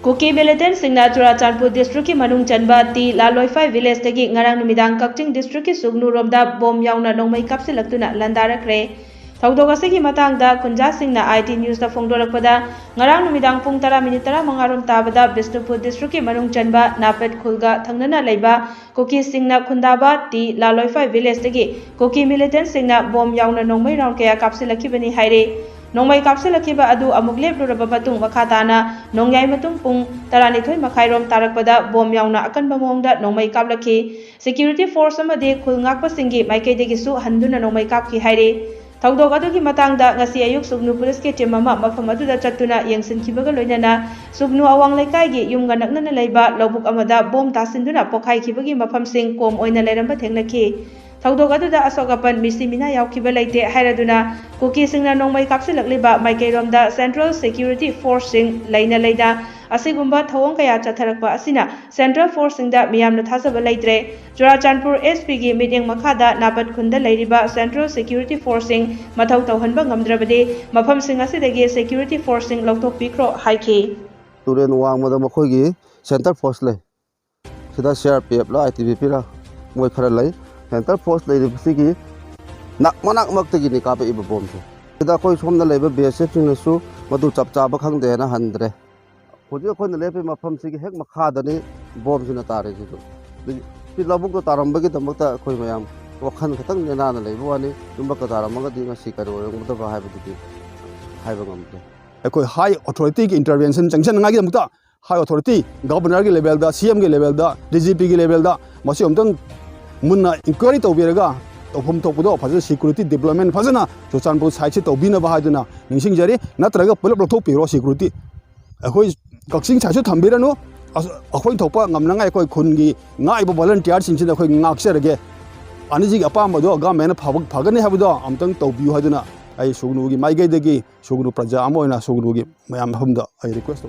Kuki Militant Singna Churachandpur District ki Manung Chanba Ti Lailoiphai Village tagi ngarang numidang Kapching District ki Sugnu romda bom Yaona Nongmei Kapsillaktuna Landarakhre Thawdok asigi matangda Khunja Singna IT News da phongdorakpada ngarang numidang pung 10:35 tabada Bisnupur District ki Manung Chanba Napet Khulga thangnana leiba Kuki Singna Khundaba Ti Lailoiphai Village tagi Kuki Militant Singna bom Yaona Nongmei round kaya kapsillakhibani haire Nongmei kapsillakiba adu amuk lepluraba matung makhatana nongyai matung pung 12:30 tarakpada bom yauna akanba mongda nongmei kaplaki security force amade khulngakpa singi maikedegisu handuna nongmei kapki haire thawdok adugi matangda ngasi ayuk Sugnu police ke team ama mafam aduda chattuna yengsinkibaga loinana Sugnu awang leikaigi yumga naknana leiba lobuk amada bom tasinduna pokhaikibagi mafam sing kom oina leramba thengnaki Thawdok aduda asokapan misimina yaukhiba leite hairaduna Kuki Singna Nongmei kapsillakliba maikeiromda Central Security Force sing leina leida asigumba thawong kaya chatharakpa asina Central Force singda miyamna thasaba leitre Churachandpur SP gi meeting makhada Napat Khunda leiriba Central Security Force sing mathau tawhanba ngamdrabade mafam sing asidagi Security Force sing lokthok pikro haiki Turen wangmada makhoigi Central Force le sida CRPF la ITBP la moi khara lai Central Force lay sigi nak manak maktagi ni kape iba bom se sida koi somna leba BSF sing su madu chap chaba khangde na handre hoji khon lepe mafam sigi hek makhada ni bom sina tare ji ti labuk to taramba gi damakta koi mayam wakhan khatang ne na leibo wani dumba ka taramba gi nga sikaro ngota ba haibu ti haiba ngamte koi high authority ki intervention junction nga gi damakta high authority governor gi level da CM gi level da DGP gi level da masi omtang munna inquiry tawbiraga tawpham thokpado faja security development fajana Churachandpur side se tawbina ba haduna ningsing jari natraga pulap lothok piro security akhoi kaksing side se thambiranu akhoi thokpa ngamnanga akhoi khungi ngaiba volunteer singsin akhoi ngakserage aniji apamado government phagani habdo amtang tawbiu haduna ai Sugnu gi maigai dagi Sugnu praja amoina Sugnu gi mayam hamda ai request